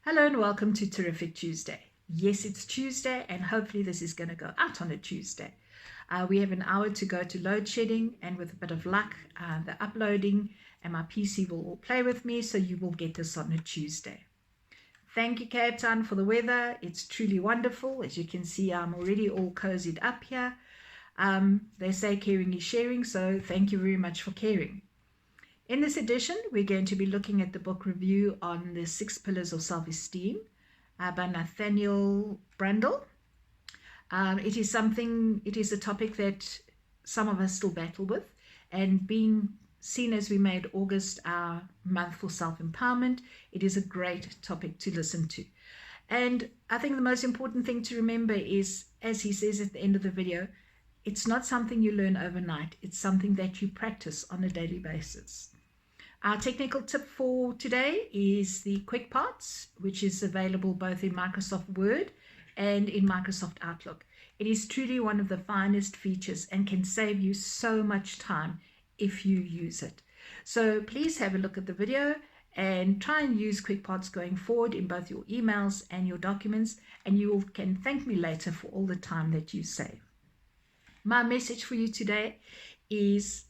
Hello and welcome to Terrific Tuesday. Yes, it's Tuesday and hopefully this is going to go out on a Tuesday. We have an hour to go to load shedding, and with a bit of luck, the uploading and my PC will all play with me, so you will get this on a Tuesday. Thank you, Cape Town, for the weather. It's truly wonderful. As you can see, I'm already all cozied up here. They say caring is sharing, so thank you very much for caring. In this edition, we're going to be looking at the book review on the 6 Pillars of Self-Esteem by Nathaniel Brandel. It is a topic that some of us still battle with, and being seen as we made August our month for self-empowerment, it is a great topic to listen to. And I think the most important thing to remember is, as he says at the end of the video, it's not something you learn overnight. It's something that you practice on a daily basis. Our technical tip for today is the Quickpart, which is available both in Microsoft Word and in Microsoft Outlook. It is truly one of the finest features and can save you so much time if you use it. So please have a look at the video and try and use Quickparts going forward in both your emails and your documents, and you can thank me later for all the time that you save. My message for you today is,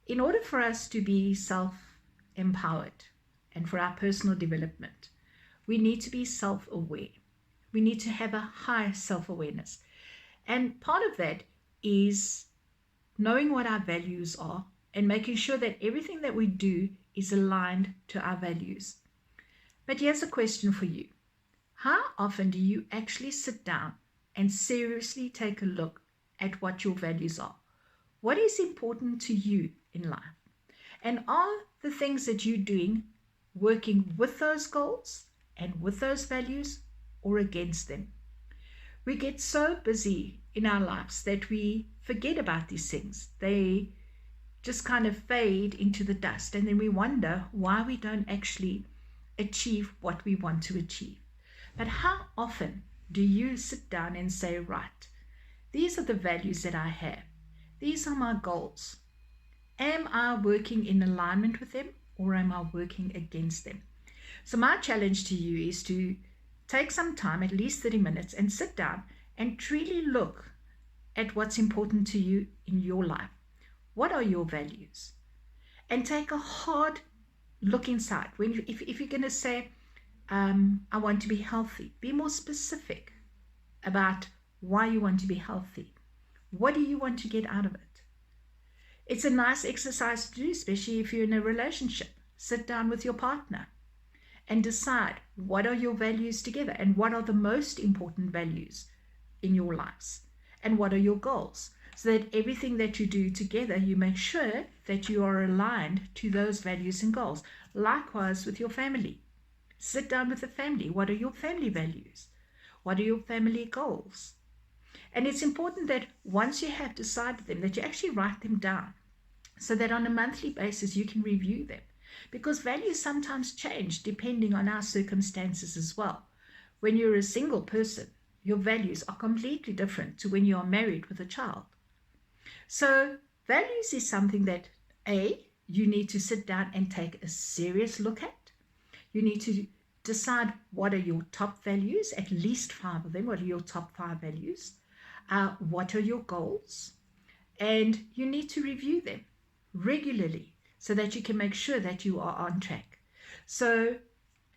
in order for us to be self-empowered and for our personal development, we need to be self-aware. We need to have a high self-awareness. And part of that is knowing what our values are and making sure that everything that we do is aligned to our values. But here's a question for you. How often do you actually sit down and seriously take a look at what your values are? What is important to you in life? And are the things that you're doing working with those goals and with those values or against them? We get so busy in our lives that we forget about these things. They just kind of fade into the dust, and then we wonder why we don't actually achieve what we want to achieve. But how often do you sit down and say, right, these are the values that I have. These are my goals. Am I working in alignment with them, or am I working against them? So my challenge to you is to take some time, at least 30 minutes, and sit down and truly look at what's important to you in your life. What are your values? And take a hard look inside. If you're going to say, I want to be healthy, be more specific about why you want to be healthy. What do you want to get out of it? It's a nice exercise to do, especially if you're in a relationship. Sit down with your partner and decide what are your values together and what are the most important values in your lives and what are your goals, so that everything that you do together, you make sure that you are aligned to those values and goals. Likewise with your family. Sit down with the family. What are your family values? What are your family goals? And it's important that once you have decided them, that you actually write them down so that on a monthly basis you can review them. Because values sometimes change depending on our circumstances as well. When you're a single person, your values are completely different to when you are married with a child. So values is something that, you need to sit down and take a serious look at. You need to decide what are your top values, at least 5 of them. What are your top 5 values? What are your goals? And you need to review them regularly so that you can make sure that you are on track. So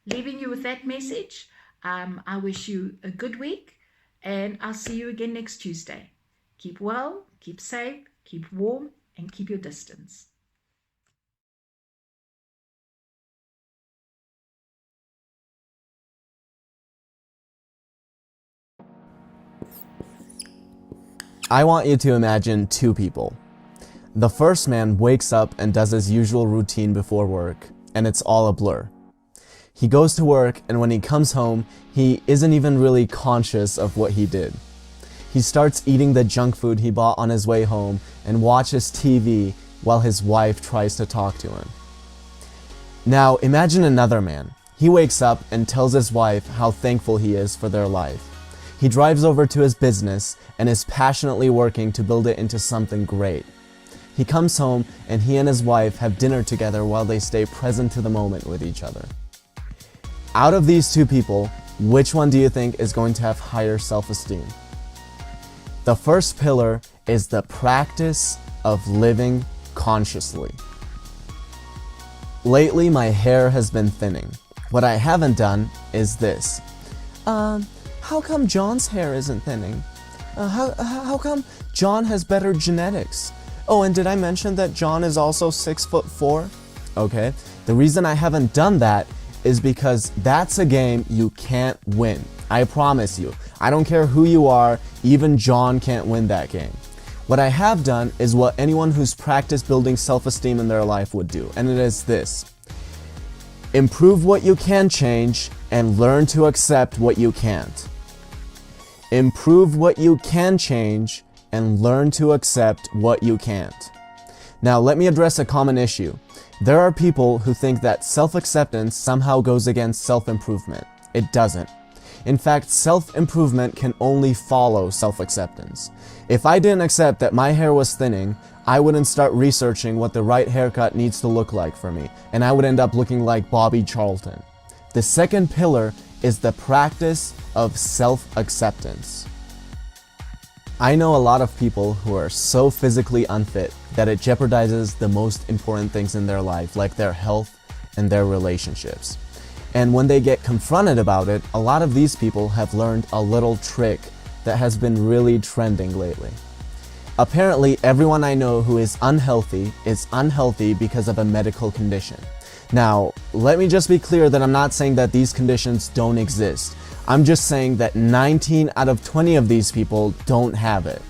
leaving you with that message, I wish you a good week, and I'll see you again next Tuesday. Keep well, keep safe, keep warm, and keep your distance. I want you to imagine 2 people. The first man wakes up and does his usual routine before work, and it's all a blur. He goes to work, and when he comes home, he isn't even really conscious of what he did. He starts eating the junk food he bought on his way home and watches TV while his wife tries to talk to him. Now imagine another man. He wakes up and tells his wife how thankful he is for their life. He drives over to his business and is passionately working to build it into something great. He comes home and he and his wife have dinner together while they stay present to the moment with each other. Out of these two people, which one do you think is going to have higher self-esteem? The first pillar is the practice of living consciously. Lately, my hair has been thinning. What I haven't done is this. How come John's hair isn't thinning? How come John has better genetics? Oh, and did I mention that John is also 6'4"? Okay, the reason I haven't done that is because that's a game you can't win. I promise you. I don't care who you are, even John can't win that game. What I have done is what anyone who's practiced building self-esteem in their life would do, and it is this. Improve what you can change and learn to accept what you can't. Improve what you can change and learn to accept what you can't. Now, let me address a common issue. There are people who think that self-acceptance somehow goes against self-improvement. It doesn't. In fact, self-improvement can only follow self-acceptance. If I didn't accept that my hair was thinning, I wouldn't start researching what the right haircut needs to look like for me, and I would end up looking like Bobby Charlton. The second pillar is the practice of self-acceptance. I know a lot of people who are so physically unfit that it jeopardizes the most important things in their life, like their health and their relationships. And when they get confronted about it, a lot of these people have learned a little trick that has been really trending lately. Apparently, everyone I know who is unhealthy because of a medical condition. Now, let me just be clear that I'm not saying that these conditions don't exist. I'm just saying that 19 out of 20 of these people don't have it.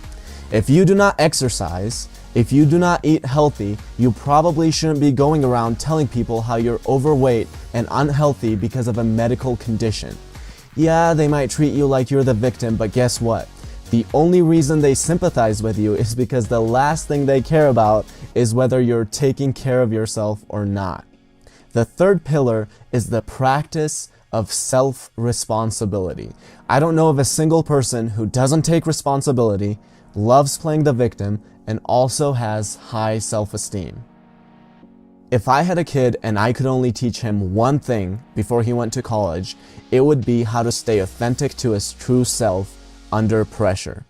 If you do not exercise, if you do not eat healthy, you probably shouldn't be going around telling people how you're overweight and unhealthy because of a medical condition. Yeah, they might treat you like you're the victim, but guess what? The only reason they sympathize with you is because the last thing they care about is whether you're taking care of yourself or not. The third pillar is the practice of self-responsibility. I don't know of a single person who doesn't take responsibility, loves playing the victim, and also has high self-esteem. If I had a kid and I could only teach him one thing before he went to college, it would be how to stay authentic to his true self under pressure.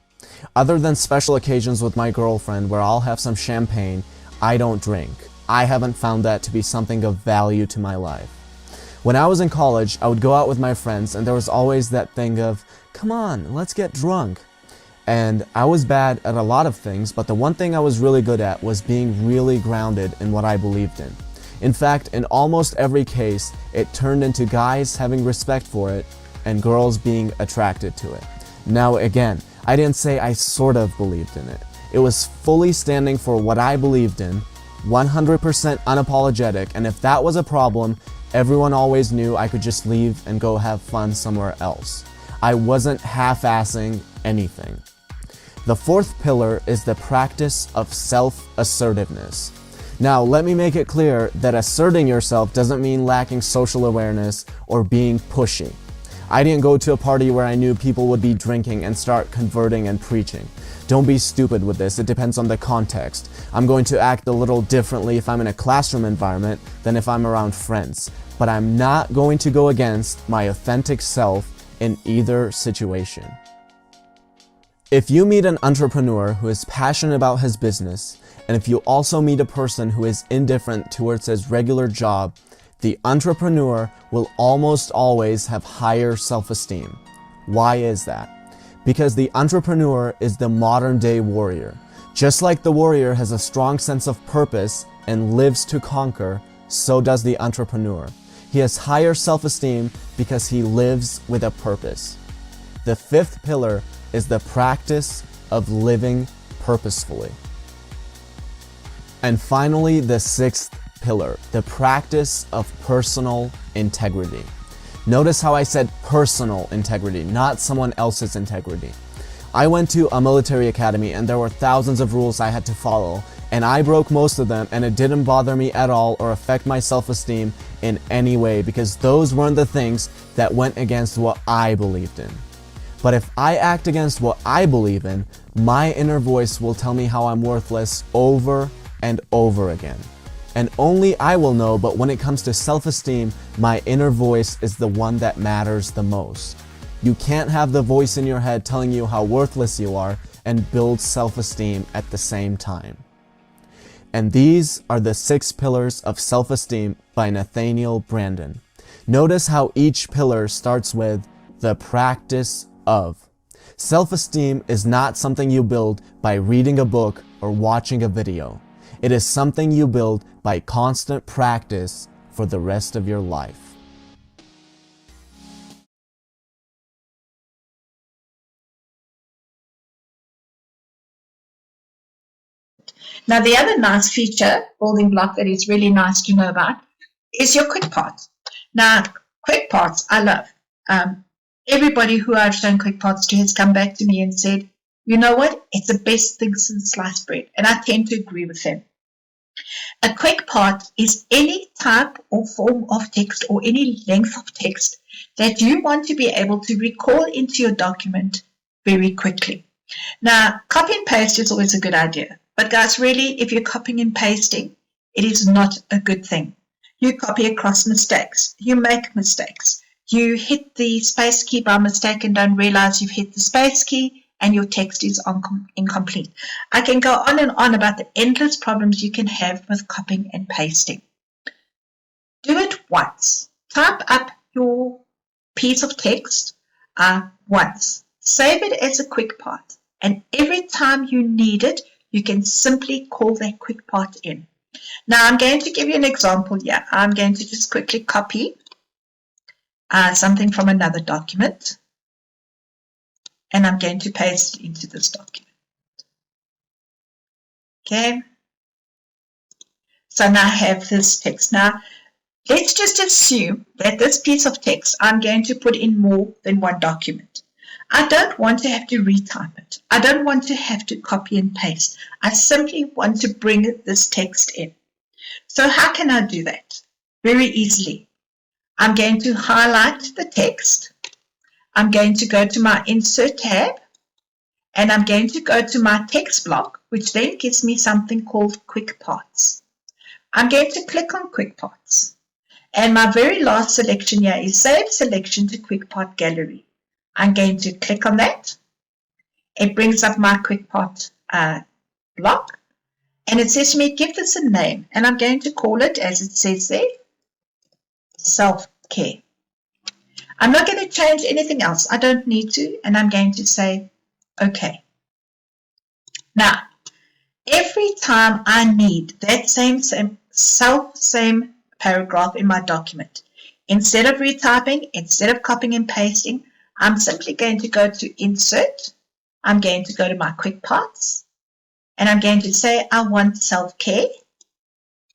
Other than special occasions with my girlfriend where I'll have some champagne, I don't drink. I haven't found that to be something of value to my life. When I was in college, I would go out with my friends and there was always that thing of, come on, let's get drunk. And I was bad at a lot of things, but the one thing I was really good at was being really grounded in what I believed in. In fact, in almost every case, it turned into guys having respect for it and girls being attracted to it. Now again, I didn't say I sort of believed in it. It was fully standing for what I believed in, 100% unapologetic, and if that was a problem, everyone always knew I could just leave and go have fun somewhere else. I wasn't half-assing anything. The fourth pillar is the practice of self-assertiveness. Now, let me make it clear that asserting yourself doesn't mean lacking social awareness or being pushy. I didn't go to a party where I knew people would be drinking and start converting and preaching. Don't be stupid with this, it depends on the context. I'm going to act a little differently if I'm in a classroom environment than if I'm around friends. But I'm not going to go against my authentic self in either situation. If you meet an entrepreneur who is passionate about his business, and if you also meet a person who is indifferent towards his regular job, the entrepreneur will almost always have higher self-esteem. Why is that? Because the entrepreneur is the modern-day warrior. Just like the warrior has a strong sense of purpose and lives to conquer, so does the entrepreneur. He has higher self-esteem because he lives with a purpose. The fifth pillar is the practice of living purposefully. And finally, the sixth pillar, the practice of personal integrity. Notice how I said personal integrity, not someone else's integrity. I went to a military academy and there were thousands of rules I had to follow, and I broke most of them, and it didn't bother me at all or affect my self-esteem in any way because those weren't the things that went against what I believed in. But if I act against what I believe in, my inner voice will tell me how I'm worthless over and over again. and only I will know, but when it comes to self-esteem, my inner voice is the one that matters the most. You can't have the voice in your head telling you how worthless you are and build self-esteem at the same time. And these are the 6 pillars of self-esteem by Nathaniel Branden. Notice how each pillar starts with the practice of. Self-esteem is not something you build by reading a book or watching a video. It is something you build by constant practice for the rest of your life. Now, the other nice feature, building block that is really nice to know about, is your Quickpart. Now, Quickparts, I love. Everybody who I've shown Quickparts to has come back to me and said, you know what, it's the best thing since sliced bread. And I tend to agree with them. A Quickpart is any type or form of text or any length of text that you want to be able to recall into your document very quickly. Now, copy and paste is always a good idea. But guys, really, if you're copying and pasting, it is not a good thing. You copy across mistakes. You make mistakes. You hit the space key by mistake and don't realize you've hit the space key and your text is incomplete. I can go on and on about the endless problems you can have with copying and pasting. Do it once. Type up your piece of text once. Save it as a Quickpart. And every time you need it, you can simply call that Quickpart in. Now, I'm going to give you an example here. I'm going to just quickly copy something from another document. And I'm going to paste it into this document. Okay. So now I have this text. Now, let's just assume that this piece of text I'm going to put in more than one document. I don't want to have to retype it. I don't want to have to copy and paste. I simply want to bring this text in. So how can I do that? Very easily. I'm going to highlight the text. I'm going to go to my Insert tab. And I'm going to go to my text block, which then gives me something called Quickparts. I'm going to click on Quickparts. And my very last selection here is Save Selection to Quickpart Gallery. I'm going to click on that. It brings up my Quickpart block. And it says to me, give this a name. And I'm going to call it, as it says there, Self-Care. I'm not going to change anything else. I don't need to. And I'm going to say, OK. Now, every time I need that same paragraph in my document, instead of retyping, instead of copying and pasting, I'm simply going to go to Insert. I'm going to go to my Quickparts. And I'm going to say, I want self-care.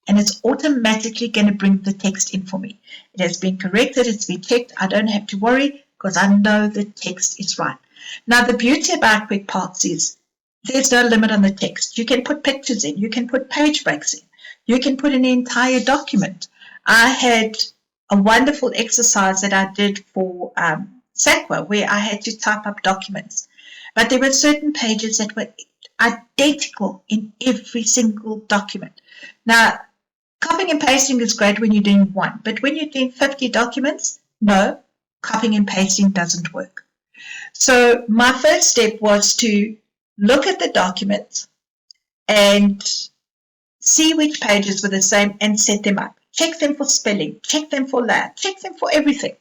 And it's automatically going to bring the text in for me. It has been corrected. It's been checked. I don't have to worry because I know the text is right. Now, the beauty about Quickparts is there's no limit on the text. You can put pictures in. You can put page breaks in. You can put an entire document. I had a wonderful exercise that I did for SACWA where I had to type up documents. But there were certain pages that were identical in every single document. Now, copying and pasting is great when you're doing one, but when you're doing 50 documents, no, copying and pasting doesn't work. So my first step was to look at the document and see which pages were the same and set them up. Check them for spelling, check them for layout, check them for everything.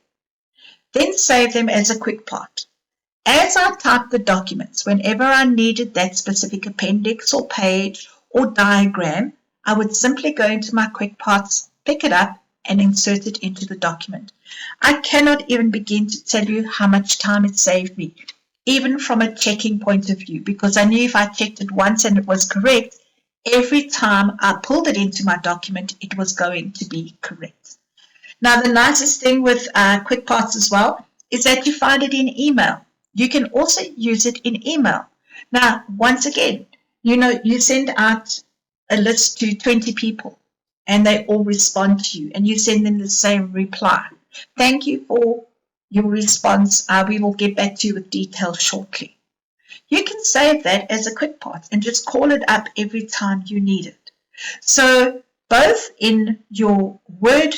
Then save them as a Quickpart. As I typed the documents, whenever I needed that specific appendix or page or diagram, I would simply go into my Quickparts, pick it up, and insert it into the document. I cannot even begin to tell you how much time it saved me, even from a checking point of view, because I knew if I checked it once and it was correct, every time I pulled it into my document, it was going to be correct. Now, the nicest thing with Quickparts as well is that you find it in email. You can also use it in email. Now, once again, you send out a list to 20 people and they all respond to you and you send them the same reply. Thank you for your response. We will get back to you with details shortly. You can save that as a Quickpart and just call it up every time you need it. So both in your Word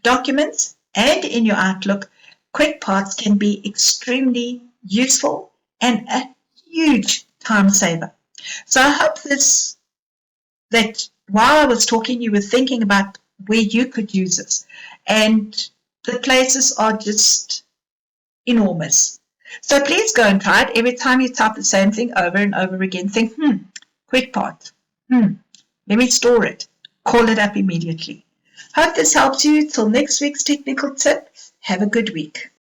documents and in your Outlook, Quickparts can be extremely useful and a huge time saver. So I hope that while I was talking, you were thinking about where you could use this. And the places are just enormous. So please go and try it. Every time you type the same thing over and over again, think, Quickpart. Let me store it. Call it up immediately. Hope this helps you. Till next week's technical tip, have a good week.